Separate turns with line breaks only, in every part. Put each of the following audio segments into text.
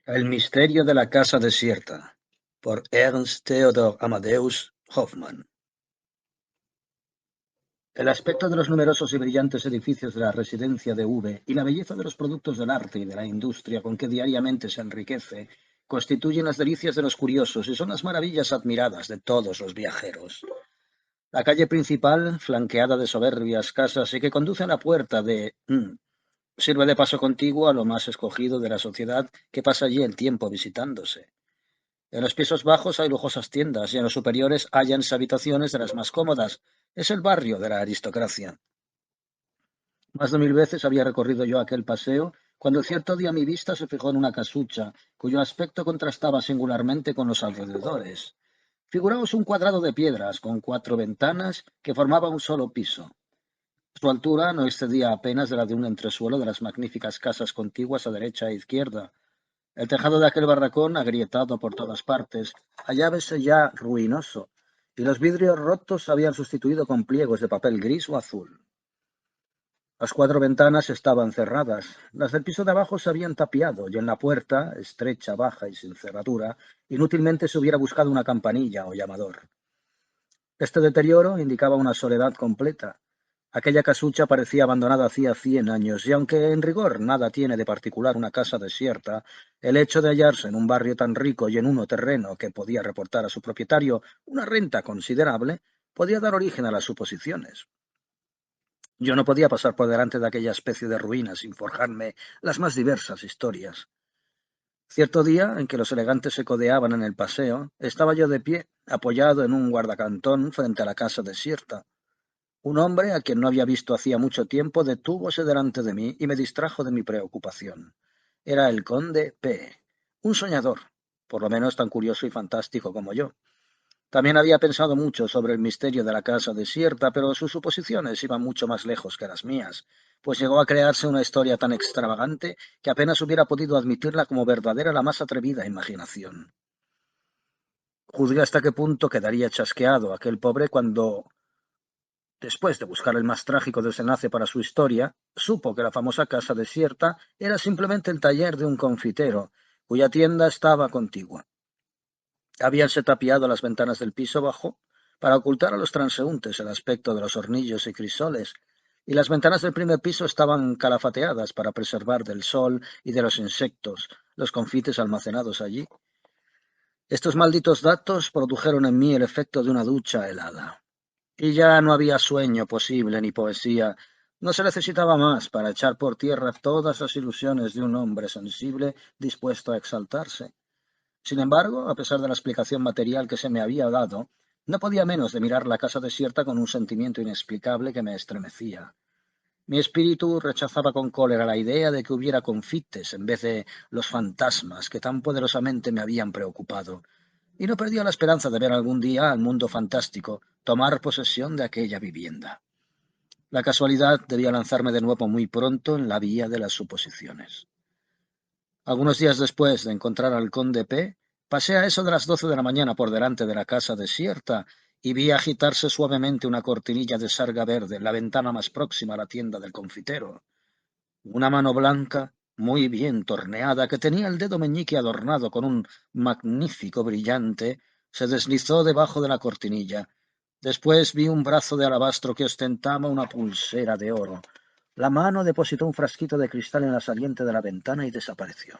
El misterio de la casa desierta, por Ernst Theodor Amadeus Hoffmann. El aspecto de los numerosos y brillantes edificios de la residencia de V y la belleza de los productos del arte y de la industria con que diariamente se enriquece constituyen las delicias de los curiosos y son las maravillas admiradas de todos los viajeros. La calle principal, flanqueada de soberbias casas y que conduce a la puerta de sirve de paso contiguo a lo más escogido de la sociedad que pasa allí el tiempo visitándose. En los pisos bajos hay lujosas tiendas y en los superiores hállanse habitaciones de las más cómodas. Es el barrio de la aristocracia. Más de 1000 veces había recorrido yo aquel paseo, cuando cierto día mi vista se fijó en una casucha, cuyo aspecto contrastaba singularmente con los alrededores. Figuraos un cuadrado de piedras con 4 ventanas que formaba un solo piso. Su altura no excedía apenas de la de un entresuelo de las magníficas casas contiguas a derecha e izquierda. El tejado de aquel barracón, agrietado por todas partes, hallábase ya ruinoso, y los vidrios rotos se habían sustituido con pliegos de papel gris o azul. Las 4 ventanas estaban cerradas, las del piso de abajo se habían tapiado, y en la puerta, estrecha, baja y sin cerradura, inútilmente se hubiera buscado una campanilla o llamador. Este deterioro indicaba una soledad completa. Aquella casucha parecía abandonada hacía 100 años, y aunque en rigor nada tiene de particular una casa desierta, el hecho de hallarse en un barrio tan rico y en uno terreno que podía reportar a su propietario una renta considerable, podía dar origen a las suposiciones. Yo no podía pasar por delante de aquella especie de ruinas sin forjarme las más diversas historias. Cierto día, en que los elegantes se codeaban en el paseo, estaba yo de pie, apoyado en un guardacantón frente a la casa desierta. Un hombre, a quien no había visto hacía mucho tiempo, detúvose delante de mí y me distrajo de mi preocupación. Era el conde P., un soñador, por lo menos tan curioso y fantástico como yo. También había pensado mucho sobre el misterio de la casa desierta, pero sus suposiciones iban mucho más lejos que las mías, pues llegó a crearse una historia tan extravagante que apenas hubiera podido admitirla como verdadera la más atrevida imaginación. Juzgué hasta qué punto quedaría chasqueado aquel pobre cuando, después de buscar el más trágico desenlace para su historia, supo que la famosa casa desierta era simplemente el taller de un confitero, cuya tienda estaba contigua. Habíanse tapiado las ventanas del piso bajo para ocultar a los transeúntes el aspecto de los hornillos y crisoles, y las ventanas del primer piso estaban calafateadas para preservar del sol y de los insectos los confites almacenados allí. Estos malditos datos produjeron en mí el efecto de una ducha helada. Y ya no había sueño posible ni poesía. No se necesitaba más para echar por tierra todas las ilusiones de un hombre sensible dispuesto a exaltarse. Sin embargo, a pesar de la explicación material que se me había dado, no podía menos de mirar la casa desierta con un sentimiento inexplicable que me estremecía. Mi espíritu rechazaba con cólera la idea de que hubiera confites en vez de los fantasmas que tan poderosamente me habían preocupado, y no perdía la esperanza de ver algún día al mundo fantástico tomar posesión de aquella vivienda. La casualidad debía lanzarme de nuevo muy pronto en la vía de las suposiciones. Algunos días después de encontrar al conde P., pasé a eso de las 12 de la mañana por delante de la casa desierta y vi agitarse suavemente una cortinilla de sarga verde en la ventana más próxima a la tienda del confitero. Una mano blanca, muy bien torneada, que tenía el dedo meñique adornado con un magnífico brillante, se deslizó debajo de la cortinilla. Después vi un brazo de alabastro que ostentaba una pulsera de oro. La mano depositó un frasquito de cristal en la saliente de la ventana y desapareció.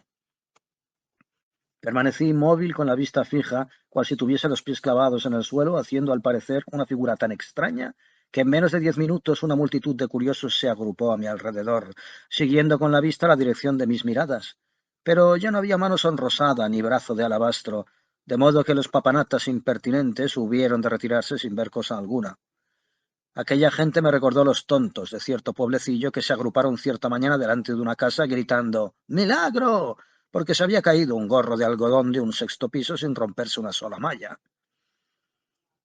Permanecí inmóvil con la vista fija, cual si tuviese los pies clavados en el suelo, haciendo al parecer una figura tan extraña que en menos de 10 minutos una multitud de curiosos se agrupó a mi alrededor, siguiendo con la vista la dirección de mis miradas. Pero ya no había mano sonrosada ni brazo de alabastro, de modo que los papanatas impertinentes hubieron de retirarse sin ver cosa alguna. Aquella gente me recordó los tontos de cierto pueblecillo que se agruparon cierta mañana delante de una casa gritando ¡Milagro!, porque se había caído un gorro de algodón de un sexto piso sin romperse una sola malla.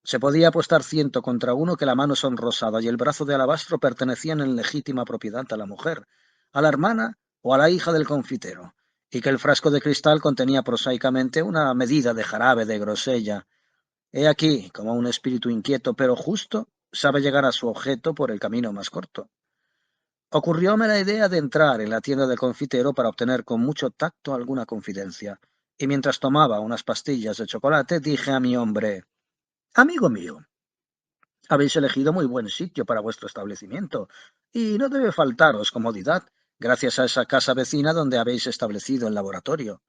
Se podía apostar 100 contra 1 que la mano sonrosada y el brazo de alabastro pertenecían en legítima propiedad a la mujer, a la hermana o a la hija del confitero, y que el frasco de cristal contenía prosaicamente una medida de jarabe de grosella. He aquí como un espíritu inquieto pero justo sabe llegar a su objeto por el camino más corto. Ocurrióme la idea de entrar en la tienda del confitero para obtener con mucho tacto alguna confidencia, y mientras tomaba unas pastillas de chocolate dije a mi hombre: «Amigo mío, habéis elegido muy buen sitio para vuestro establecimiento, y no debe faltaros comodidad, gracias a esa casa vecina donde habéis establecido el laboratorio».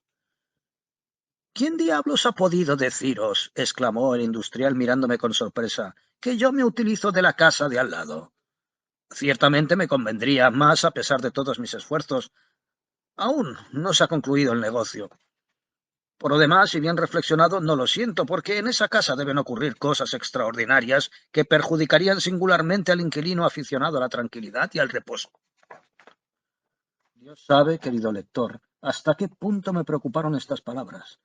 «¿Quién diablos ha podido deciros», exclamó el industrial mirándome con sorpresa, «que yo me utilizo de la casa de al lado? Ciertamente me convendría más a pesar de todos mis esfuerzos. Aún no se ha concluido el negocio. Por lo demás, y bien reflexionado, no lo siento, porque en esa casa deben ocurrir cosas extraordinarias que perjudicarían singularmente al inquilino aficionado a la tranquilidad y al reposo». Dios sabe, querido lector, hasta qué punto me preocuparon estas palabras.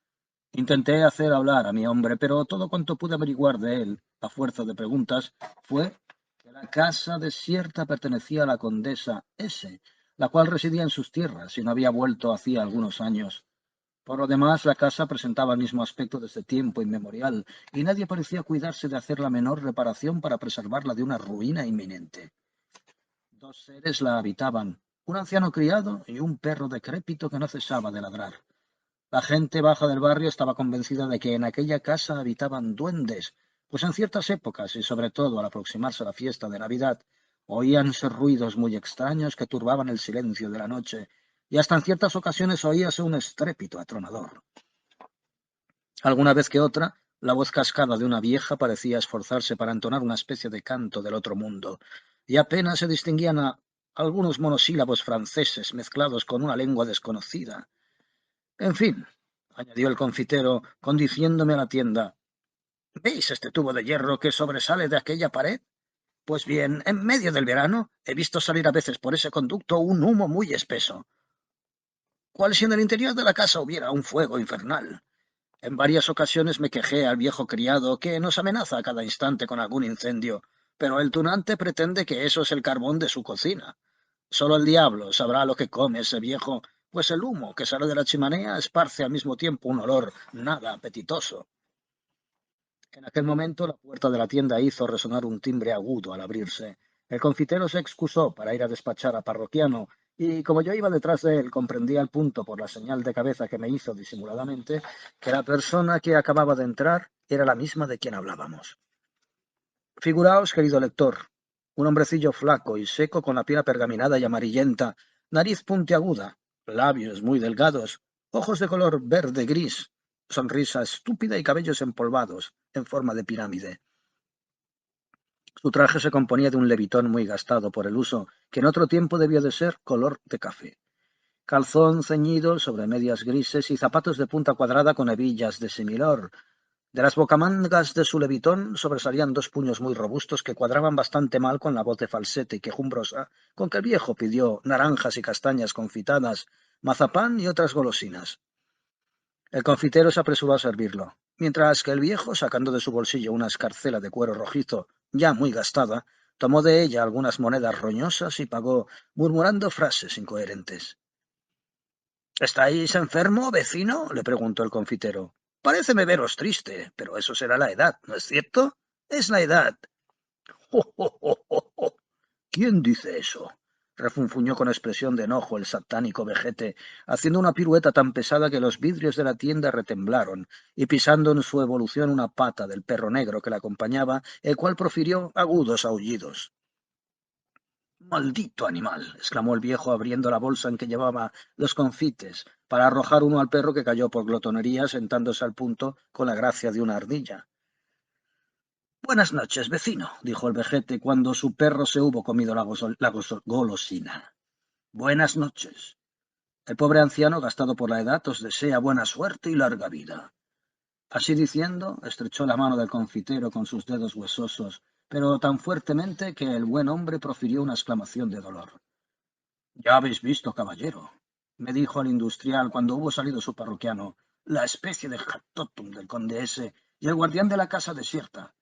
Intenté hacer hablar a mi hombre, pero todo cuanto pude averiguar de él, a fuerza de preguntas, fue que la casa desierta pertenecía a la condesa S., la cual residía en sus tierras y no había vuelto hacía algunos años. Por lo demás, la casa presentaba el mismo aspecto desde tiempo inmemorial, y nadie parecía cuidarse de hacer la menor reparación para preservarla de una ruina inminente. Dos seres la habitaban, un anciano criado y un perro decrépito que no cesaba de ladrar. La gente baja del barrio estaba convencida de que en aquella casa habitaban duendes, pues en ciertas épocas, y sobre todo al aproximarse la fiesta de Navidad, oíanse ruidos muy extraños que turbaban el silencio de la noche, y hasta en ciertas ocasiones oíase un estrépito atronador. Alguna vez que otra, la voz cascada de una vieja parecía esforzarse para entonar una especie de canto del otro mundo, y apenas se distinguían algunos monosílabos franceses mezclados con una lengua desconocida. En fin, añadió el confitero, conduciéndome a la tienda, ¿veis este tubo de hierro que sobresale de aquella pared? Pues bien, en medio del verano he visto salir a veces por ese conducto un humo muy espeso, cual si en el interior de la casa hubiera un fuego infernal. En varias ocasiones me quejé al viejo criado que nos amenaza a cada instante con algún incendio, pero el tunante pretende que eso es el carbón de su cocina. Solo el diablo sabrá lo que come ese viejo, pues el humo que sale de la chimenea esparce al mismo tiempo un olor nada apetitoso. En aquel momento la puerta de la tienda hizo resonar un timbre agudo al abrirse. El confitero se excusó para ir a despachar a Parroquiano, y como yo iba detrás de él, comprendí al punto por la señal de cabeza que me hizo disimuladamente que la persona que acababa de entrar era la misma de quien hablábamos. Figuraos, querido lector, un hombrecillo flaco y seco con la piel pergaminada y amarillenta, nariz puntiaguda, labios muy delgados, ojos de color verde gris, sonrisa estúpida y cabellos empolvados, en forma de pirámide. Su traje se componía de un levitón muy gastado por el uso, que en otro tiempo debió de ser color de café. Calzón ceñido sobre medias grises y zapatos de punta cuadrada con hebillas de similor. De las bocamangas de su levitón sobresalían dos puños muy robustos que cuadraban bastante mal con la voz de falsete y quejumbrosa con que el viejo pidió naranjas y castañas confitadas, mazapán y otras golosinas. El confitero se apresuró a servirlo, mientras que el viejo, sacando de su bolsillo una escarcela de cuero rojizo, ya muy gastada, tomó de ella algunas monedas roñosas y pagó, murmurando frases incoherentes. —¿Estáis enfermo, vecino? —le preguntó el confitero. —Paréceme veros triste, pero eso será la edad, ¿no es cierto? Es la edad. —¡Oh, oh, oh, oh, oh! ¿Quién dice eso? —refunfuñó con expresión de enojo el satánico vejete, haciendo una pirueta tan pesada que los vidrios de la tienda retemblaron, y pisando en su evolución una pata del perro negro que la acompañaba, el cual profirió agudos aullidos. —¡Maldito animal! —exclamó el viejo abriendo la bolsa en que llevaba los confites, para arrojar uno al perro que cayó por glotonería sentándose al punto con la gracia de una ardilla. —Buenas noches, vecino —dijo el vejete cuando su perro se hubo comido la golosina. —Buenas noches. El pobre anciano, gastado por la edad, os desea buena suerte y larga vida. Así diciendo, estrechó la mano del confitero con sus dedos huesosos, pero tan fuertemente que el buen hombre profirió una exclamación de dolor. —Ya habéis visto, caballero —me dijo el industrial cuando hubo salido su parroquiano—, la especie de factotum del conde S. y el guardián de la casa desierta.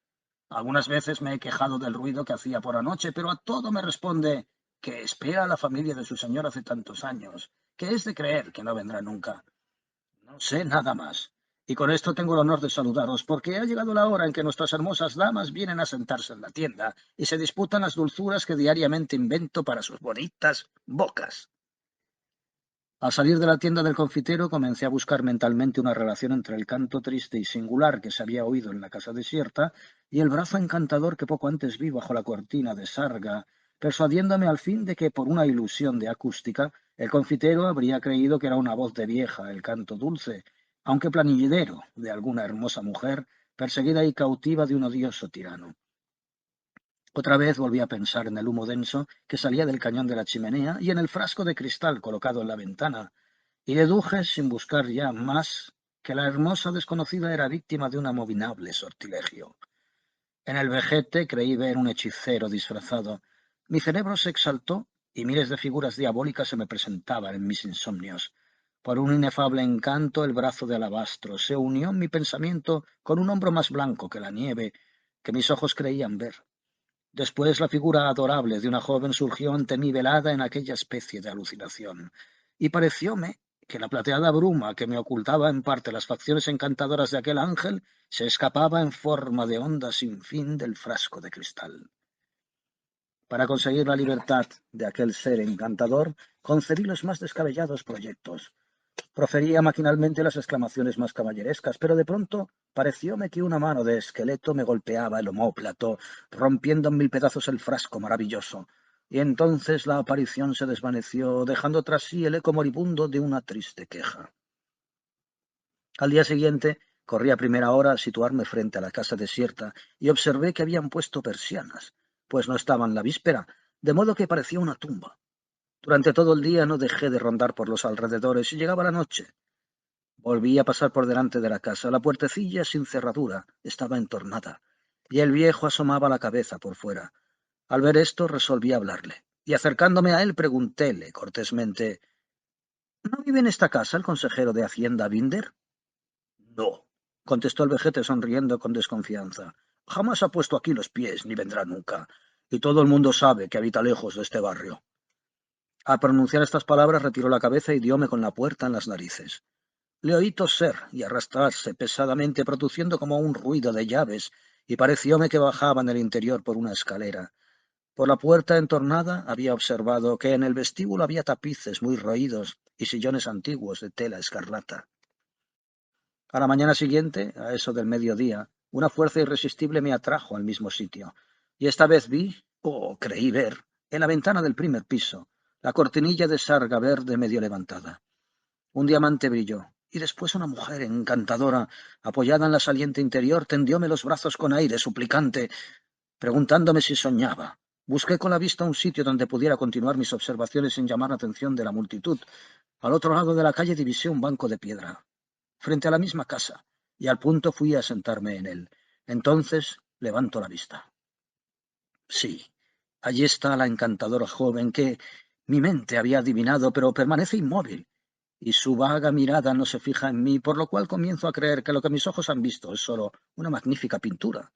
Algunas veces me he quejado del ruido que hacía por anoche, pero a todo me responde que espera a la familia de su señor hace tantos años, que es de creer que no vendrá nunca. No sé nada más. Y con esto tengo el honor de saludaros, porque ha llegado la hora en que nuestras hermosas damas vienen a sentarse en la tienda y se disputan las dulzuras que diariamente invento para sus bonitas bocas. Al salir de la tienda del confitero comencé a buscar mentalmente una relación entre el canto triste y singular que se había oído en la casa desierta y el brazo encantador que poco antes vi bajo la cortina de sarga, persuadiéndome al fin de que por una ilusión de acústica el confitero habría creído que era una voz de vieja el canto dulce, aunque planillero, de alguna hermosa mujer perseguida y cautiva de un odioso tirano. Otra vez volví a pensar en el humo denso que salía del cañón de la chimenea y en el frasco de cristal colocado en la ventana, y deduje, sin buscar ya más, que la hermosa desconocida era víctima de un abominable sortilegio. En el vejete creí ver un hechicero disfrazado. Mi cerebro se exaltó y miles de figuras diabólicas se me presentaban en mis insomnios. Por un inefable encanto, el brazo de alabastro se unió en mi pensamiento con un hombro más blanco que la nieve que mis ojos creían ver. Después la figura adorable de una joven surgió ante mí velada en aquella especie de alucinación, y parecióme que la plateada bruma que me ocultaba en parte las facciones encantadoras de aquel ángel se escapaba en forma de onda sin fin del frasco de cristal. Para conseguir la libertad de aquel ser encantador, concebí los más descabellados proyectos. Profería maquinalmente las exclamaciones más caballerescas, pero de pronto parecióme que una mano de esqueleto me golpeaba el omóplato, rompiendo en mil pedazos el frasco maravilloso. Y entonces la aparición se desvaneció, dejando tras sí el eco moribundo de una triste queja. Al día siguiente corrí a primera hora a situarme frente a la casa desierta y observé que habían puesto persianas, pues no estaban la víspera, de modo que parecía una tumba. Durante todo el día no dejé de rondar por los alrededores y llegaba la noche. Volví a pasar por delante de la casa. La puertecilla sin cerradura estaba entornada, y el viejo asomaba la cabeza por fuera. Al ver esto resolví hablarle, y acercándome a él preguntéle cortésmente: ¿No vive en esta casa el consejero de Hacienda Binder? No, contestó el vejete sonriendo con desconfianza. Jamás ha puesto aquí los pies, ni vendrá nunca, y todo el mundo sabe que habita lejos de este barrio. Al pronunciar estas palabras retiró la cabeza y dióme con la puerta en las narices. Le oí toser y arrastrarse pesadamente, produciendo como un ruido de llaves, y parecióme que bajaba en el interior por una escalera. Por la puerta entornada había observado que en el vestíbulo había tapices muy roídos y sillones antiguos de tela escarlata. A la mañana siguiente, a eso del mediodía, una fuerza irresistible me atrajo al mismo sitio, y esta vez vi, o creí ver, en la ventana del primer piso, la cortinilla de sarga verde medio levantada. Un diamante brilló, y después una mujer encantadora, apoyada en la saliente interior, tendióme los brazos con aire suplicante, preguntándome si soñaba. Busqué con la vista un sitio donde pudiera continuar mis observaciones sin llamar la atención de la multitud. Al otro lado de la calle divisé un banco de piedra, frente a la misma casa, y al punto fui a sentarme en él. Entonces levanto la vista. Sí, allí está la encantadora joven que mi mente había adivinado, pero permanece inmóvil, y su vaga mirada no se fija en mí, por lo cual comienzo a creer que lo que mis ojos han visto es solo una magnífica pintura.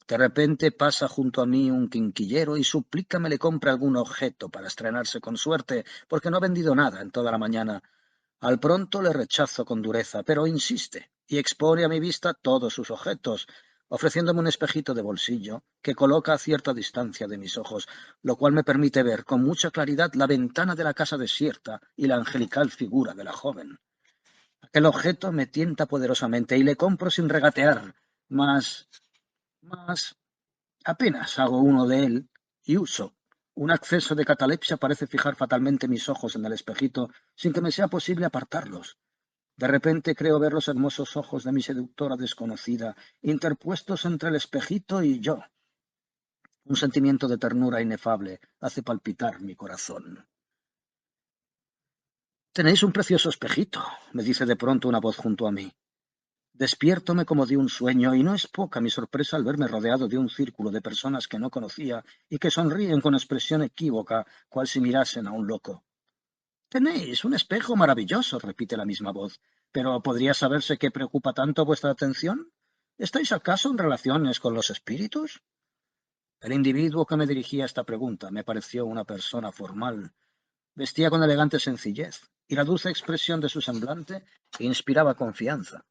De repente pasa junto a mí un quinquillero y suplica me le compre algún objeto para estrenarse con suerte, porque no ha vendido nada en toda la mañana. Al pronto le rechazo con dureza, pero insiste y expone a mi vista todos sus objetos, ofreciéndome un espejito de bolsillo que coloca a cierta distancia de mis ojos, lo cual me permite ver con mucha claridad la ventana de la casa desierta y la angelical figura de la joven. Aquel objeto me tienta poderosamente y le compro sin regatear, mas apenas hago uno de él y uso. Un acceso de catalepsia parece fijar fatalmente mis ojos en el espejito sin que me sea posible apartarlos. De repente creo ver los hermosos ojos de mi seductora desconocida, interpuestos entre el espejito y yo. Un sentimiento de ternura inefable hace palpitar mi corazón. Tenéis un precioso espejito, me dice de pronto una voz junto a mí. Despiértome como de un sueño, y no es poca mi sorpresa al verme rodeado de un círculo de personas que no conocía y que sonríen con expresión equívoca, cual si mirasen a un loco. Tenéis un espejo maravilloso, repite la misma voz, pero ¿podría saberse qué preocupa tanto vuestra atención? ¿Estáis acaso en relaciones con los espíritus? El individuo que me dirigía esta pregunta me pareció una persona formal. Vestía con elegante sencillez, y la dulce expresión de su semblante inspiraba confianza.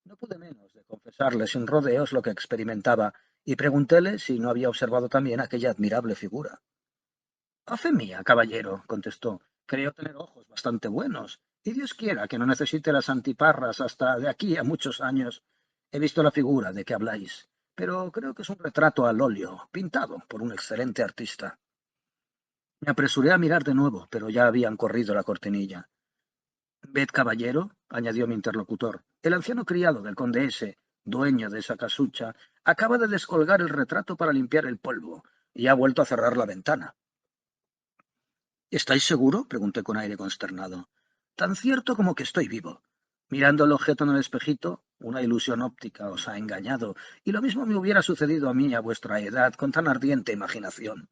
No pude menos de confesarle sin rodeos lo que experimentaba y preguntéle si no había observado también aquella admirable figura. A fe mía, caballero, contestó, creo tener ojos bastante buenos, y Dios quiera que no necesite las antiparras hasta de aquí a muchos años. He visto la figura de que habláis, pero creo que es un retrato al óleo, pintado por un excelente artista. Me apresuré a mirar de nuevo, pero ya habían corrido la cortinilla. Ved, caballero, añadió mi interlocutor, el anciano criado del conde S., dueño de esa casucha, acaba de descolgar el retrato para limpiar el polvo, y ha vuelto a cerrar la ventana. ¿Estáis seguro? Pregunté con aire consternado. Tan cierto como que estoy vivo. Mirando el objeto en el espejito, una ilusión óptica os ha engañado, y lo mismo me hubiera sucedido a mí a vuestra edad con tan ardiente imaginación.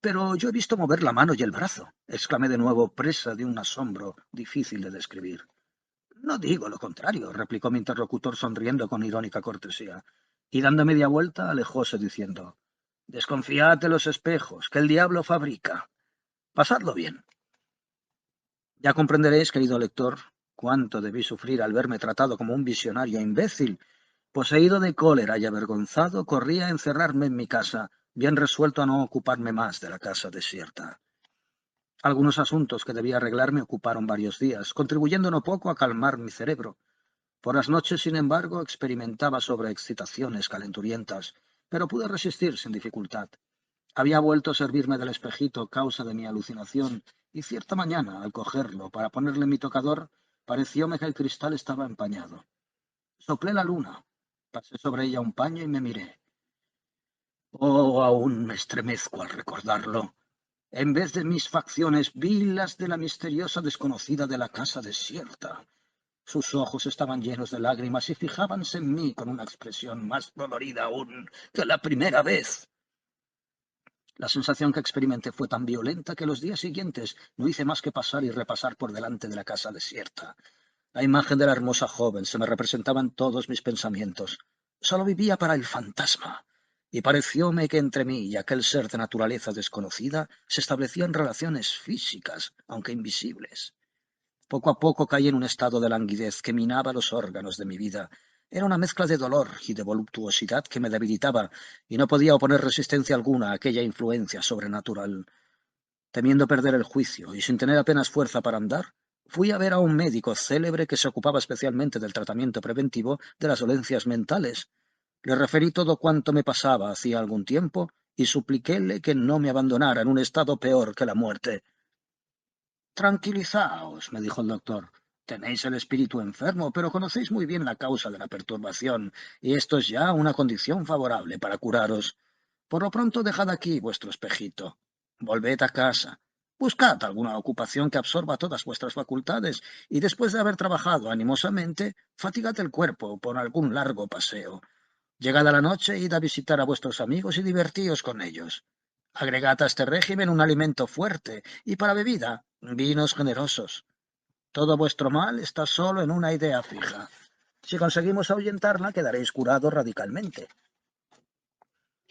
Pero yo he visto mover la mano y el brazo, exclamé de nuevo, presa de un asombro difícil de describir. No digo lo contrario, replicó mi interlocutor sonriendo con irónica cortesía, y dando media vuelta alejóse diciendo, desconfiad de los espejos, que el diablo fabrica. Pasadlo bien. Ya comprenderéis, querido lector, cuánto debí sufrir al verme tratado como un visionario imbécil. Poseído de cólera y avergonzado, corría a encerrarme en mi casa, bien resuelto a no ocuparme más de la casa desierta. Algunos asuntos que debía arreglar me ocuparon varios días, contribuyendo no poco a calmar mi cerebro. Por las noches, sin embargo, experimentaba sobreexcitaciones calenturientas, pero pude resistir sin dificultad. Había vuelto a servirme del espejito causa de mi alucinación, y cierta mañana, al cogerlo para ponerle mi tocador, parecióme que el cristal estaba empañado. Soplé la luna, pasé sobre ella un paño y me miré. Oh, aún me estremezco al recordarlo. En vez de mis facciones vi las de la misteriosa desconocida de la casa desierta. Sus ojos estaban llenos de lágrimas y fijábanse en mí con una expresión más dolorida aún que la primera vez. La sensación que experimenté fue tan violenta que los días siguientes no hice más que pasar y repasar por delante de la casa desierta. La imagen de la hermosa joven se me representaba en todos mis pensamientos. Solo vivía para el fantasma, y parecióme que entre mí y aquel ser de naturaleza desconocida se establecían relaciones físicas, aunque invisibles. Poco a poco caí en un estado de languidez que minaba los órganos de mi vida. Era una mezcla de dolor y de voluptuosidad que me debilitaba, y no podía oponer resistencia alguna a aquella influencia sobrenatural. Temiendo perder el juicio y sin tener apenas fuerza para andar, fui a ver a un médico célebre que se ocupaba especialmente del tratamiento preventivo de las dolencias mentales. Le referí todo cuanto me pasaba hacía algún tiempo y supliquéle que no me abandonara en un estado peor que la muerte. Tranquilizaos, me dijo el doctor. Tenéis el espíritu enfermo, pero conocéis muy bien la causa de la perturbación, y esto es ya una condición favorable para curaros. Por lo pronto dejad aquí vuestro espejito. Volved a casa. Buscad alguna ocupación que absorba todas vuestras facultades, y después de haber trabajado animosamente, fatigad el cuerpo por algún largo paseo. Llegad a la noche, id a visitar a vuestros amigos y divertíos con ellos. Agregad a este régimen un alimento fuerte, y para bebida, vinos generosos. Todo vuestro mal está solo en una idea fija. Si conseguimos ahuyentarla, quedaréis curado radicalmente.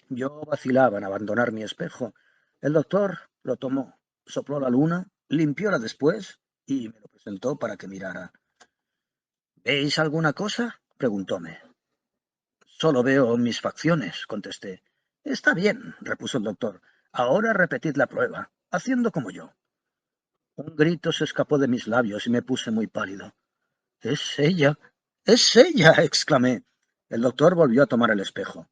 Yo vacilaba en abandonar mi espejo. El doctor lo tomó, sopló la luna, limpióla después y me lo presentó para que mirara. ¿Veis alguna cosa? Preguntóme. Solo veo mis facciones, contesté. Está bien, repuso el doctor. Ahora repetid la prueba, haciendo como yo. Un grito se escapó de mis labios y me puse muy pálido. Es ella, es ella, exclamé. El doctor volvió a tomar el espejo.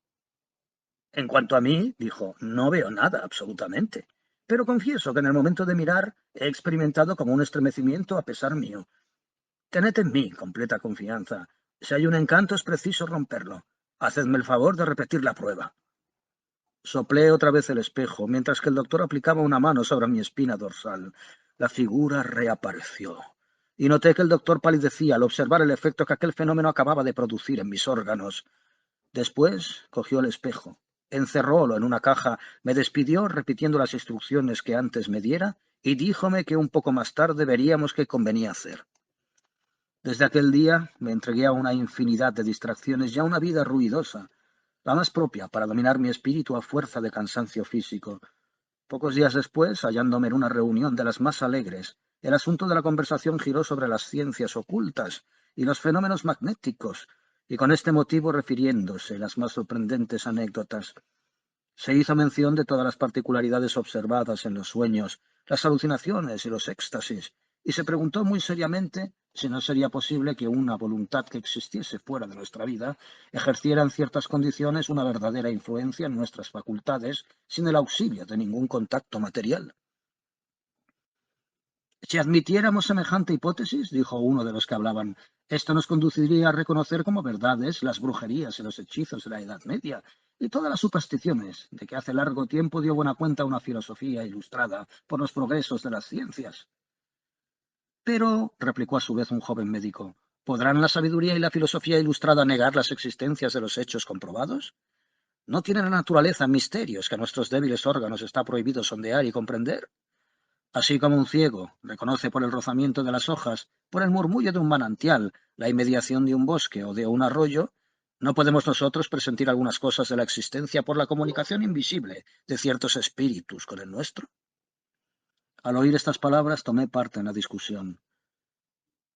En cuanto a mí, dijo, no veo nada, absolutamente. Pero confieso que en el momento de mirar he experimentado como un estremecimiento a pesar mío. Tened en mí completa confianza. Si hay un encanto es preciso romperlo. Hacedme el favor de repetir la prueba. Soplé otra vez el espejo, mientras que el doctor aplicaba una mano sobre mi espina dorsal. La figura reapareció. Y noté que el doctor palidecía al observar el efecto que aquel fenómeno acababa de producir en mis órganos. Después cogió el espejo, encerrólo en una caja, me despidió repitiendo las instrucciones que antes me diera y díjome que un poco más tarde veríamos qué convenía hacer. Desde aquel día me entregué a una infinidad de distracciones y a una vida ruidosa, la más propia para dominar mi espíritu a fuerza de cansancio físico. Pocos días después, hallándome en una reunión de las más alegres, el asunto de la conversación giró sobre las ciencias ocultas, y los fenómenos magnéticos, y con este motivo refiriéndose las más sorprendentes anécdotas. Se hizo mención de todas las particularidades observadas en los sueños, las alucinaciones y los éxtasis, y se preguntó muy seriamente si no sería posible que una voluntad que existiese fuera de nuestra vida ejerciera en ciertas condiciones una verdadera influencia en nuestras facultades sin el auxilio de ningún contacto material. Si admitiéramos semejante hipótesis, dijo uno de los que hablaban, esto nos conduciría a reconocer como verdades las brujerías y los hechizos de la Edad Media y todas las supersticiones de que hace largo tiempo dio buena cuenta una filosofía ilustrada por los progresos de las ciencias. Pero, replicó a su vez un joven médico, ¿podrán la sabiduría y la filosofía ilustrada negar las existencias de los hechos comprobados? ¿No tiene la naturaleza misterios que a nuestros débiles órganos está prohibido sondear y comprender? Así como un ciego reconoce por el rozamiento de las hojas, por el murmullo de un manantial, la inmediación de un bosque o de un arroyo, ¿no podemos nosotros presentir algunas cosas de la existencia por la comunicación invisible de ciertos espíritus con el nuestro? Al oír estas palabras tomé parte en la discusión.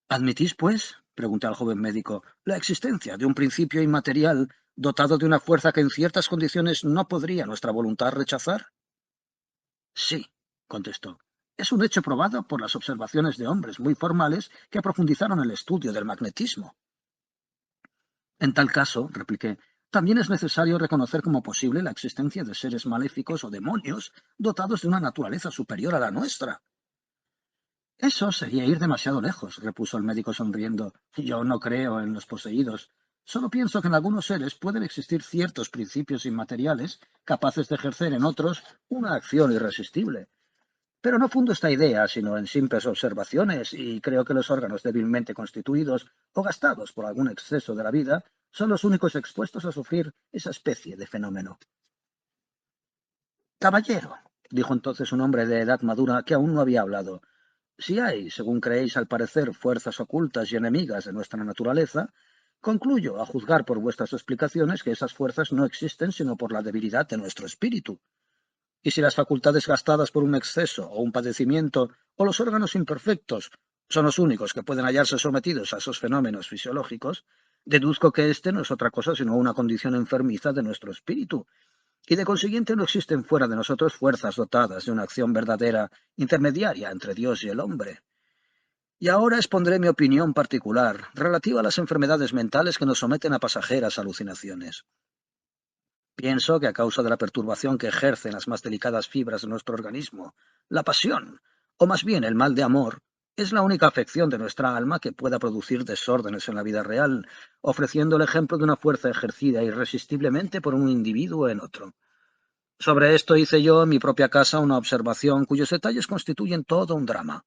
¿Admitís, pues, pregunté al joven médico, la existencia de un principio inmaterial dotado de una fuerza que en ciertas condiciones no podría nuestra voluntad rechazar? Sí, contestó. Es un hecho probado por las observaciones de hombres muy formales que profundizaron el estudio del magnetismo. En tal caso, repliqué, también es necesario reconocer como posible la existencia de seres maléficos o demonios dotados de una naturaleza superior a la nuestra. Eso sería ir demasiado lejos, repuso el médico sonriendo. Yo no creo en los poseídos. Solo pienso que en algunos seres pueden existir ciertos principios inmateriales capaces de ejercer en otros una acción irresistible. Pero no fundo esta idea sino en simples observaciones y creo que los órganos débilmente constituidos o gastados por algún exceso de la vida son los únicos expuestos a sufrir esa especie de fenómeno. Caballero, dijo entonces un hombre de edad madura que aún no había hablado, si hay, según creéis al parecer, fuerzas ocultas y enemigas de nuestra naturaleza, concluyo, a juzgar por vuestras explicaciones, que esas fuerzas no existen sino por la debilidad de nuestro espíritu. Y si las facultades gastadas por un exceso o un padecimiento o los órganos imperfectos son los únicos que pueden hallarse sometidos a esos fenómenos fisiológicos, deduzco que este no es otra cosa sino una condición enfermiza de nuestro espíritu, y de consiguiente no existen fuera de nosotros fuerzas dotadas de una acción verdadera, intermediaria entre Dios y el hombre. Y ahora expondré mi opinión particular relativa a las enfermedades mentales que nos someten a pasajeras alucinaciones. Pienso que a causa de la perturbación que ejercen las más delicadas fibras de nuestro organismo, la pasión, o más bien el mal de amor, es la única afección de nuestra alma que pueda producir desórdenes en la vida real, ofreciendo el ejemplo de una fuerza ejercida irresistiblemente por un individuo en otro. Sobre esto hice yo en mi propia casa una observación cuyos detalles constituyen todo un drama.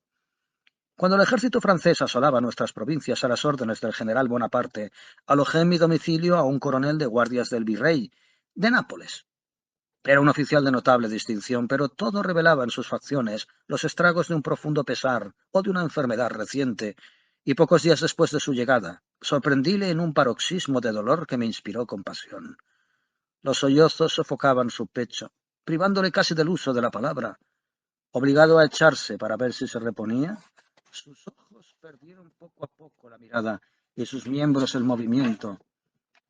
Cuando el ejército francés asolaba nuestras provincias a las órdenes del general Bonaparte, alojé en mi domicilio a un coronel de guardias del virrey, de Nápoles. Era un oficial de notable distinción, pero todo revelaba en sus facciones los estragos de un profundo pesar o de una enfermedad reciente, y pocos días después de su llegada, sorprendíle en un paroxismo de dolor que me inspiró compasión. Los sollozos sofocaban su pecho, privándole casi del uso de la palabra. Obligado a echarse para ver si se reponía, sus ojos perdieron poco a poco la mirada y sus miembros el movimiento.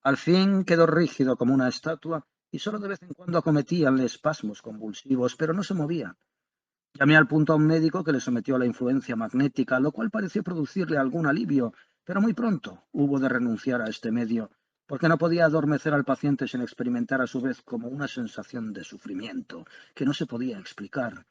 Al fin quedó rígido como una estatua y solo de vez en cuando acometíanle espasmos convulsivos, pero no se movía. Llamé al punto a un médico que le sometió a la influencia magnética, lo cual pareció producirle algún alivio, pero muy pronto hubo de renunciar a este medio, porque no podía adormecer al paciente sin experimentar a su vez como una sensación de sufrimiento que no se podía explicar.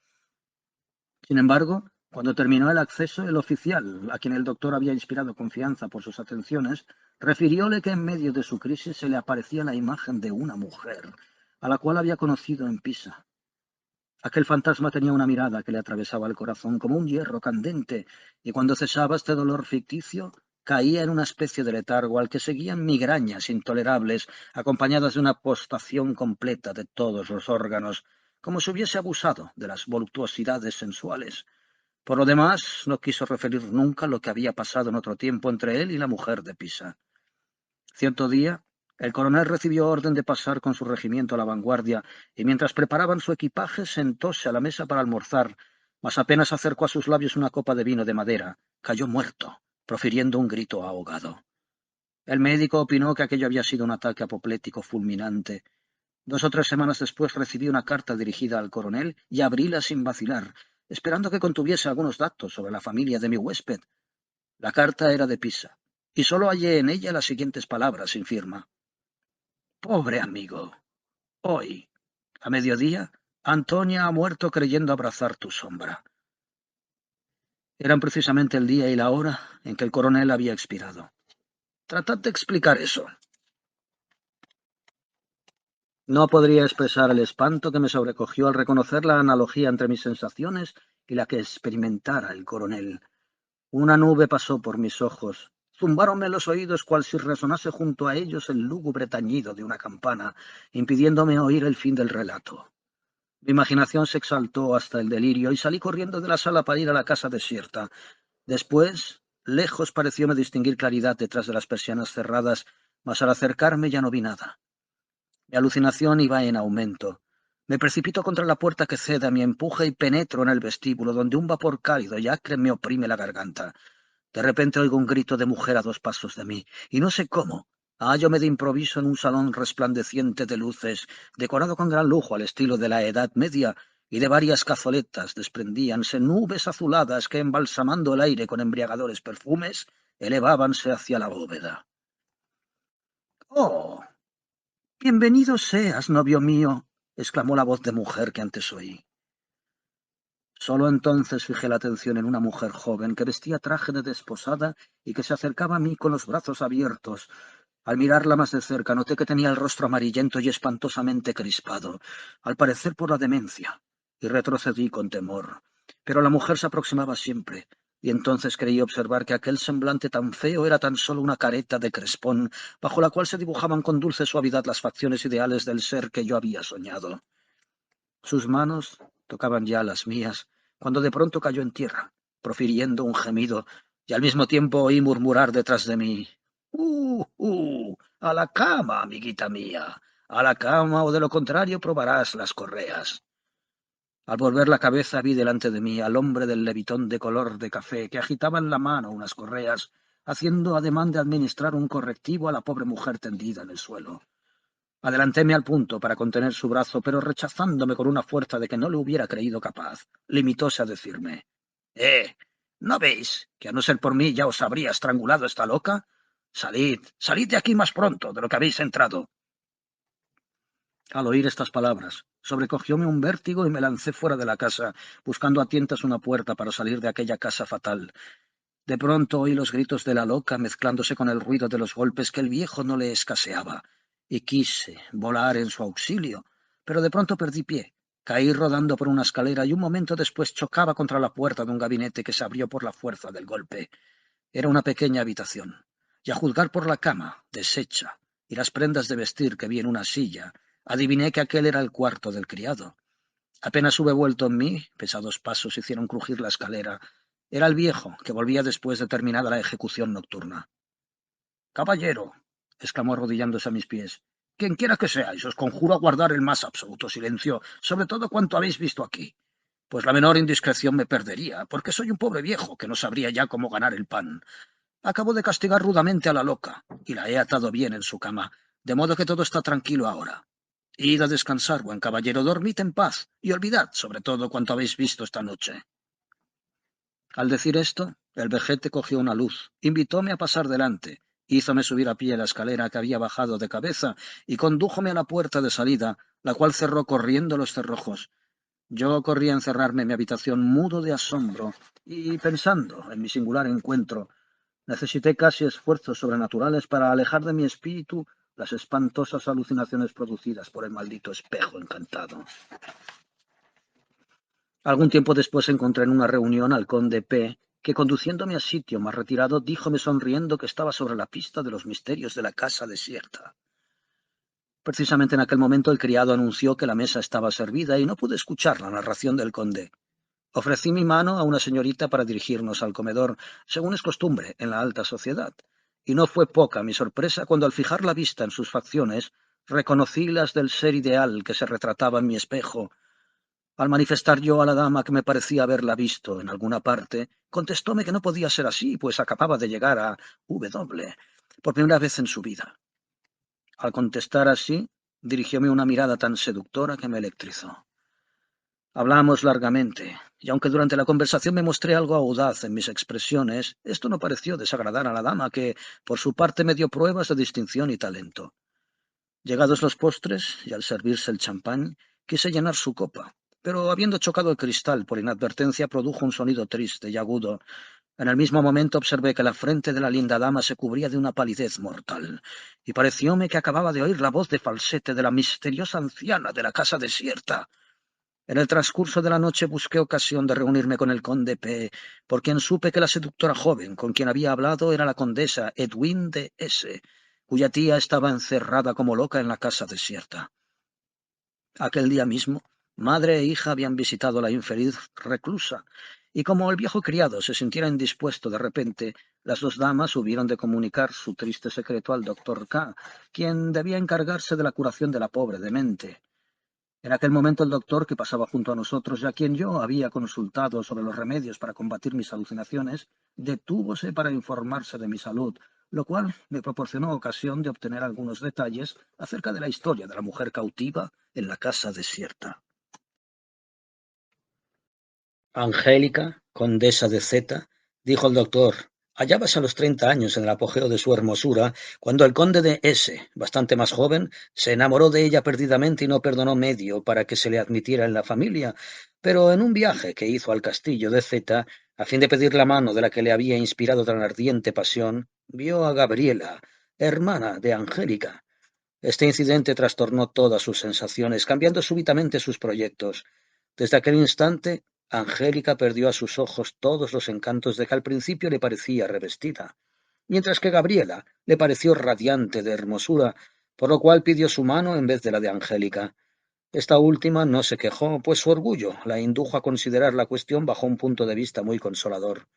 Sin embargo, cuando terminó el acceso, el oficial, a quien el doctor había inspirado confianza por sus atenciones, refirióle que en medio de su crisis se le aparecía la imagen de una mujer, a la cual había conocido en Pisa. Aquel fantasma tenía una mirada que le atravesaba el corazón como un hierro candente, y cuando cesaba este dolor ficticio, caía en una especie de letargo al que seguían migrañas intolerables, acompañadas de una postración completa de todos los órganos, como si hubiese abusado de las voluptuosidades sensuales. Por lo demás, no quiso referir nunca lo que había pasado en otro tiempo entre él y la mujer de Pisa. Cierto día, el coronel recibió orden de pasar con su regimiento a la vanguardia, y mientras preparaban su equipaje sentóse a la mesa para almorzar, mas apenas acercó a sus labios una copa de vino de madera, cayó muerto, profiriendo un grito ahogado. El médico opinó que aquello había sido un ataque apoplético fulminante. 2 o 3 semanas después recibí una carta dirigida al coronel y abríla sin vacilar, esperando que contuviese algunos datos sobre la familia de mi huésped. La carta era de Pisa, y solo hallé en ella las siguientes palabras sin firma. Pobre amigo. Hoy, a mediodía, Antonia ha muerto creyendo abrazar tu sombra. Eran precisamente el día y la hora en que el coronel había expirado. Tratad de explicar eso. No podría expresar el espanto que me sobrecogió al reconocer la analogía entre mis sensaciones y la que experimentara el coronel. Una nube pasó por mis ojos. Zumbáronme los oídos cual si resonase junto a ellos el lúgubre tañido de una campana, impidiéndome oír el fin del relato. Mi imaginación se exaltó hasta el delirio y salí corriendo de la sala para ir a la casa desierta. Después, lejos parecióme distinguir claridad detrás de las persianas cerradas, mas al acercarme ya no vi nada. Mi alucinación iba en aumento. Me precipito contra la puerta que cede a mi empuje y penetro en el vestíbulo, donde un vapor cálido y acre me oprime la garganta. De repente oigo un grito de mujer a 2 pasos de mí, y no sé cómo. Hállome de improviso en un salón resplandeciente de luces, decorado con gran lujo al estilo de la Edad Media, y de varias cazoletas desprendíanse nubes azuladas que, embalsamando el aire con embriagadores perfumes, elevábanse hacia la bóveda. ¡Oh! Bienvenido seas, novio mío, exclamó la voz de mujer que antes oí. Solo entonces fijé la atención en una mujer joven que vestía traje de desposada y que se acercaba a mí con los brazos abiertos. Al mirarla más de cerca noté que tenía el rostro amarillento y espantosamente crispado, al parecer por la demencia, y retrocedí con temor. Pero la mujer se aproximaba siempre, y entonces creí observar que aquel semblante tan feo era tan solo una careta de crespón, bajo la cual se dibujaban con dulce suavidad las facciones ideales del ser que yo había soñado. Sus manos tocaban ya las mías, cuando de pronto cayó en tierra, profiriendo un gemido, y al mismo tiempo oí murmurar detrás de mí: a la cama, amiguita mía, a la cama, o de lo contrario probarás las correas». Al volver la cabeza vi delante de mí al hombre del levitón de color de café que agitaba en la mano unas correas, haciendo ademán de administrar un correctivo a la pobre mujer tendida en el suelo. Adelantéme al punto para contener su brazo, pero rechazándome con una fuerza de que no le hubiera creído capaz, limitóse a decirme: ¿no veis que a no ser por mí ya os habría estrangulado esta loca? Salid, salid de aquí más pronto de lo que habéis entrado. Al oír estas palabras, sobrecogióme un vértigo y me lancé fuera de la casa, buscando a tientas una puerta para salir de aquella casa fatal. De pronto oí los gritos de la loca mezclándose con el ruido de los golpes que el viejo no le escaseaba, y quise volar en su auxilio, pero de pronto perdí pie, caí rodando por una escalera y un momento después chocaba contra la puerta de un gabinete que se abrió por la fuerza del golpe. Era una pequeña habitación, y a juzgar por la cama, deshecha, y las prendas de vestir que vi en una silla, adiviné que aquel era el cuarto del criado. Apenas hube vuelto en mí, pesados pasos hicieron crujir la escalera. Era el viejo, que volvía después de terminada la ejecución nocturna. «Caballero», exclamó arrodillándose a mis pies, «quienquiera que seáis, os conjuro a guardar el más absoluto silencio, sobre todo cuanto habéis visto aquí, pues la menor indiscreción me perdería, porque soy un pobre viejo que no sabría ya cómo ganar el pan. Acabo de castigar rudamente a la loca, y la he atado bien en su cama, de modo que todo está tranquilo ahora. Id a descansar, buen caballero, dormid en paz, y olvidad, sobre todo, cuanto habéis visto esta noche». Al decir esto, el vejete cogió una luz, invitóme a pasar delante, hízome subir a pie la escalera que había bajado de cabeza y condújome a la puerta de salida, la cual cerró corriendo los cerrojos. Yo corrí a encerrarme en mi habitación mudo de asombro y, pensando en mi singular encuentro, necesité casi esfuerzos sobrenaturales para alejar de mi espíritu las espantosas alucinaciones producidas por el maldito espejo encantado. Algún tiempo después encontré en una reunión al conde P., que, conduciéndome a sitio más retirado, díjome sonriendo que estaba sobre la pista de los misterios de la casa desierta. Precisamente en aquel momento el criado anunció que la mesa estaba servida y no pude escuchar la narración del conde. Ofrecí mi mano a una señorita para dirigirnos al comedor, según es costumbre en la alta sociedad, y no fue poca mi sorpresa cuando, al fijar la vista en sus facciones, reconocí las del ser ideal que se retrataba en mi espejo. Al manifestar yo a la dama que me parecía haberla visto en alguna parte, contestóme que no podía ser así, pues acababa de llegar a W por primera vez en su vida. Al contestar así, dirigióme una mirada tan seductora que me electrizó. Hablamos largamente, y aunque durante la conversación me mostré algo audaz en mis expresiones, esto no pareció desagradar a la dama, que por su parte me dio pruebas de distinción y talento. Llegados los postres, y al servirse el champán, quise llenar su copa, pero habiendo chocado el cristal por inadvertencia produjo un sonido triste y agudo. En el mismo momento observé que la frente de la linda dama se cubría de una palidez mortal, y parecióme que acababa de oír la voz de falsete de la misteriosa anciana de la casa desierta. En el transcurso de la noche busqué ocasión de reunirme con el conde P., por quien supe que la seductora joven con quien había hablado era la condesa Edwin de S., cuya tía estaba encerrada como loca en la casa desierta. Aquel día mismo, madre e hija habían visitado a la infeliz reclusa, y como el viejo criado se sintiera indispuesto de repente, las dos damas hubieron de comunicar su triste secreto al doctor K., quien debía encargarse de la curación de la pobre demente. En aquel momento el doctor, que pasaba junto a nosotros y a quien yo había consultado sobre los remedios para combatir mis alucinaciones, detúvose para informarse de mi salud, lo cual me proporcionó ocasión de obtener algunos detalles acerca de la historia de la mujer cautiva en la casa desierta. Angélica, condesa de Z, dijo el doctor, hallábase a los 30 años en el apogeo de su hermosura, cuando el conde de S., bastante más joven, se enamoró de ella perdidamente y no perdonó medio para que se le admitiera en la familia, pero en un viaje que hizo al castillo de Z, a fin de pedir la mano de la que le había inspirado tan ardiente pasión, vio a Gabriela, hermana de Angélica. Este incidente trastornó todas sus sensaciones, cambiando súbitamente sus proyectos. Desde aquel instante, Angélica perdió a sus ojos todos los encantos de que al principio le parecía revestida, mientras que Gabriela le pareció radiante de hermosura, por lo cual pidió su mano en vez de la de Angélica. Esta última no se quejó, pues su orgullo la indujo a considerar la cuestión bajo un punto de vista muy consolador.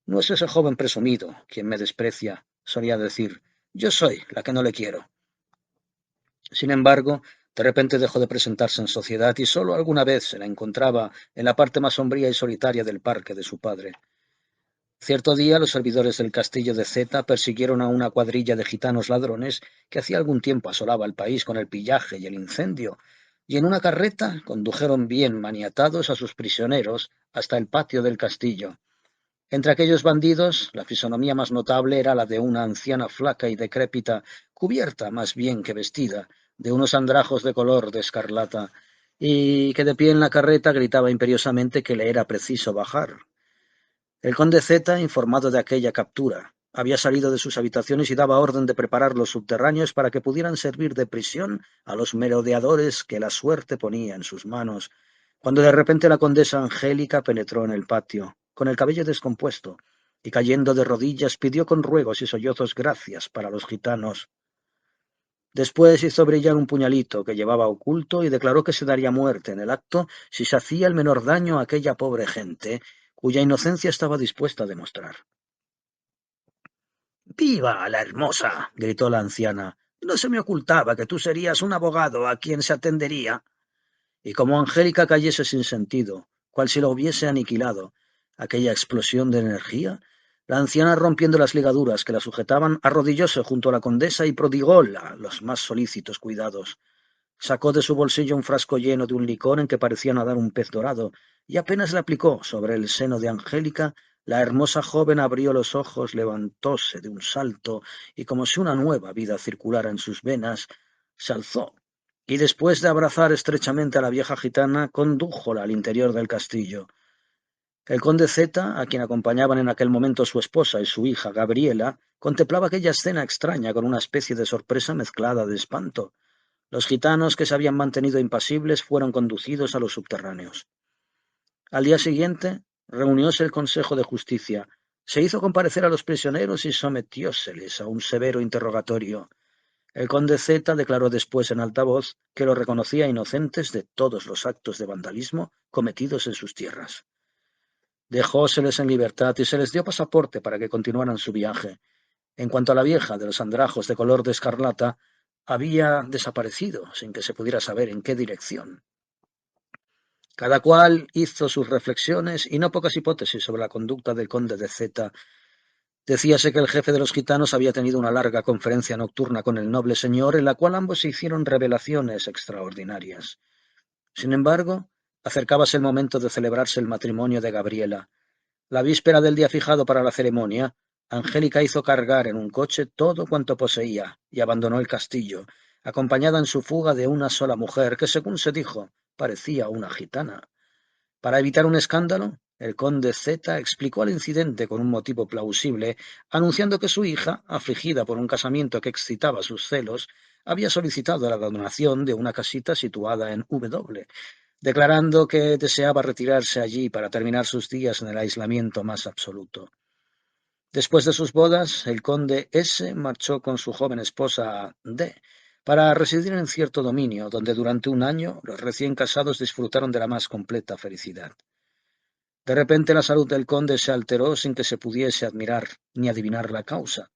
No es ese joven presumido quien me desprecia, solía decir, yo soy la que no le quiero. Sin embargo, de repente dejó de presentarse en sociedad y sólo alguna vez se la encontraba en la parte más sombría y solitaria del parque de su padre. Cierto día, los servidores del castillo de Z persiguieron a una cuadrilla de gitanos ladrones que hacía algún tiempo asolaba el país con el pillaje y el incendio, y en una carreta condujeron bien maniatados a sus prisioneros hasta el patio del castillo. Entre aquellos bandidos, la fisonomía más notable era la de una anciana flaca y decrépita, cubierta más bien que vestida, de unos andrajos de color de escarlata, y que de pie en la carreta gritaba imperiosamente que le era preciso bajar. El conde Z, informado de aquella captura, había salido de sus habitaciones y daba orden de preparar los subterráneos para que pudieran servir de prisión a los merodeadores que la suerte ponía en sus manos, cuando de repente la condesa Angélica penetró en el patio, con el cabello descompuesto, y cayendo de rodillas pidió con ruegos y sollozos gracias para los gitanos. Después hizo brillar un puñalito que llevaba oculto y declaró que se daría muerte en el acto si se hacía el menor daño a aquella pobre gente, cuya inocencia estaba dispuesta a demostrar. ¡Viva la hermosa! Gritó la anciana. No se me ocultaba que tú serías un abogado a quien se atendería. Y como Angélica cayese sin sentido, cual si lo hubiese aniquilado aquella explosión de energía, la anciana, rompiendo las ligaduras que la sujetaban, arrodillóse junto a la condesa y prodigóla los más solícitos cuidados. Sacó de su bolsillo un frasco lleno de un licor en que parecía nadar un pez dorado, y apenas le aplicó sobre el seno de Angélica, la hermosa joven abrió los ojos, levantóse de un salto, y como si una nueva vida circulara en sus venas, se alzó, y después de abrazar estrechamente a la vieja gitana, condújola al interior del castillo. El conde Z, a quien acompañaban en aquel momento su esposa y su hija Gabriela, contemplaba aquella escena extraña con una especie de sorpresa mezclada de espanto. Los gitanos, que se habían mantenido impasibles, fueron conducidos a los subterráneos. Al día siguiente, reunióse el Consejo de Justicia, se hizo comparecer a los prisioneros y sometióseles a un severo interrogatorio. El conde Z declaró después en alta voz que los reconocía inocentes de todos los actos de vandalismo cometidos en sus tierras. Dejóseles en libertad y se les dio pasaporte para que continuaran su viaje. En cuanto a la vieja de los andrajos de color de escarlata, había desaparecido sin que se pudiera saber en qué dirección. Cada cual hizo sus reflexiones y no pocas hipótesis sobre la conducta del conde de Z. Decíase que el jefe de los gitanos había tenido una larga conferencia nocturna con el noble señor, en la cual ambos se hicieron revelaciones extraordinarias. Sin embargo, acercábase el momento de celebrarse el matrimonio de Gabriela. La víspera del día fijado para la ceremonia, Angélica hizo cargar en un coche todo cuanto poseía y abandonó el castillo, acompañada en su fuga de una sola mujer que, según se dijo, parecía una gitana. Para evitar un escándalo, el conde Z explicó el incidente con un motivo plausible, anunciando que su hija, afligida por un casamiento que excitaba sus celos, había solicitado la donación de una casita situada en W, declarando que deseaba retirarse allí para terminar sus días en el aislamiento más absoluto. Después de sus bodas, el conde S marchó con su joven esposa D para residir en cierto dominio, donde durante un año los recién casados disfrutaron de la más completa felicidad. De repente la salud del conde se alteró sin que se pudiese admirar ni adivinar la causa.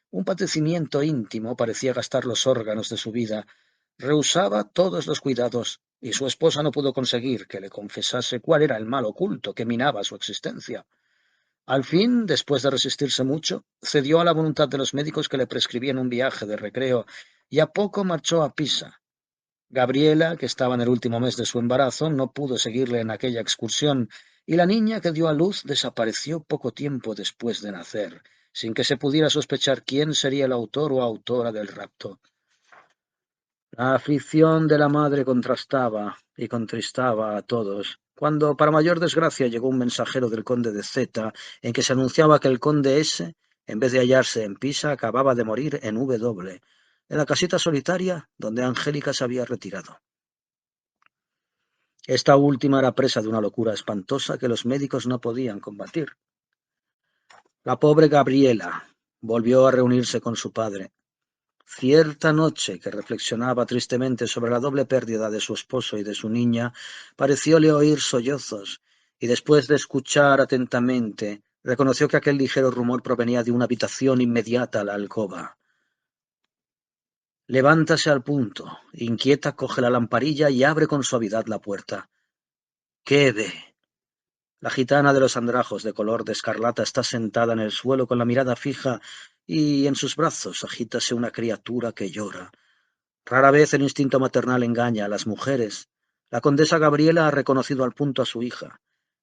Un padecimiento íntimo parecía gastar los órganos de su vida. Rehusaba todos los cuidados, y su esposa no pudo conseguir que le confesase cuál era el mal oculto que minaba su existencia. Al fin, después de resistirse mucho, cedió a la voluntad de los médicos que le prescribían un viaje de recreo, y a poco marchó a Pisa. Gabriela, que estaba en el último mes de su embarazo, no pudo seguirle en aquella excursión, y la niña que dio a luz desapareció poco tiempo después de nacer, sin que se pudiera sospechar quién sería el autor o autora del rapto. La aflicción de la madre contrastaba y contristaba a todos, cuando, para mayor desgracia, llegó un mensajero del conde de Z, en que se anunciaba que el conde S, en vez de hallarse en Pisa, acababa de morir en W, en la casita solitaria donde Angélica se había retirado. Esta última era presa de una locura espantosa que los médicos no podían combatir. La pobre Gabriela volvió a reunirse con su padre. Cierta noche, que reflexionaba tristemente sobre la doble pérdida de su esposo y de su niña, parecióle oír sollozos, y después de escuchar atentamente, reconoció que aquel ligero rumor provenía de una habitación inmediata a la alcoba. Levántase al punto, inquieta coge la lamparilla y abre con suavidad la puerta. ¿Qué ve? La gitana de los andrajos de color de escarlata está sentada en el suelo con la mirada fija y en sus brazos agítase una criatura que llora. Rara vez el instinto maternal engaña a las mujeres. La condesa Gabriela ha reconocido al punto a su hija.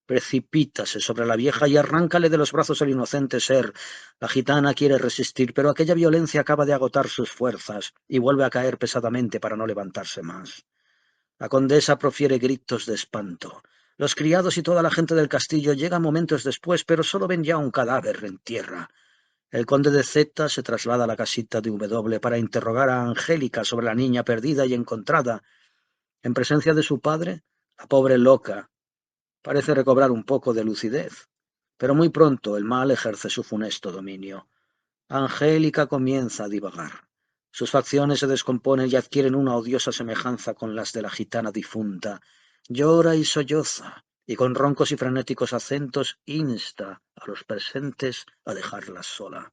Precipítase sobre la vieja y arráncale de los brazos el inocente ser. La gitana quiere resistir, pero aquella violencia acaba de agotar sus fuerzas y vuelve a caer pesadamente para no levantarse más. La condesa profiere gritos de espanto. Los criados y toda la gente del castillo llegan momentos después, pero solo ven ya un cadáver en tierra. El conde de Z se traslada a la casita de W para interrogar a Angélica sobre la niña perdida y encontrada. En presencia de su padre, la pobre loca parece recobrar un poco de lucidez, pero muy pronto el mal ejerce su funesto dominio. Angélica comienza a divagar. Sus facciones se descomponen y adquieren una odiosa semejanza con las de la gitana difunta. Llora y solloza, y con roncos y frenéticos acentos insta a los presentes a dejarla sola.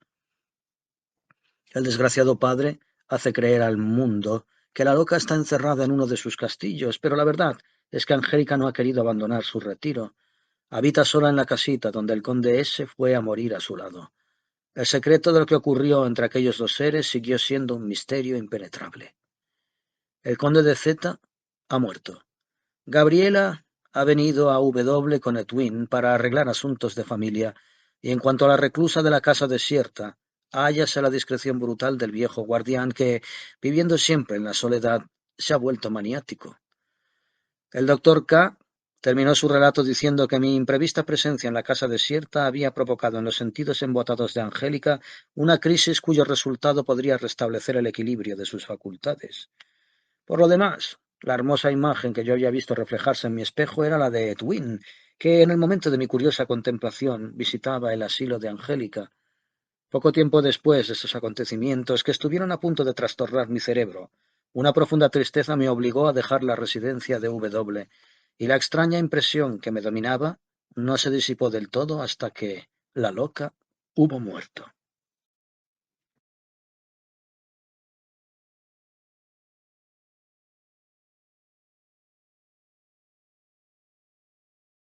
El desgraciado padre hace creer al mundo que la loca está encerrada en uno de sus castillos, pero la verdad es que Angélica no ha querido abandonar su retiro. Habita sola en la casita donde el conde S fue a morir a su lado. El secreto de lo que ocurrió entre aquellos dos seres siguió siendo un misterio impenetrable. El conde de Z ha muerto. Gabriela ha venido a W con Edwin para arreglar asuntos de familia, y en cuanto a la reclusa de la casa desierta, hállase la discreción brutal del viejo guardián que, viviendo siempre en la soledad, se ha vuelto maniático. El doctor K terminó su relato diciendo que mi imprevista presencia en la casa desierta había provocado en los sentidos embotados de Angélica una crisis cuyo resultado podría restablecer el equilibrio de sus facultades. Por lo demás, la hermosa imagen que yo había visto reflejarse en mi espejo era la de Edwin, que en el momento de mi curiosa contemplación visitaba el asilo de Angélica. Poco tiempo después de estos acontecimientos que estuvieron a punto de trastornar mi cerebro, una profunda tristeza me obligó a dejar la residencia de W, y la extraña impresión que me dominaba no se disipó del todo hasta que la loca hubo muerto.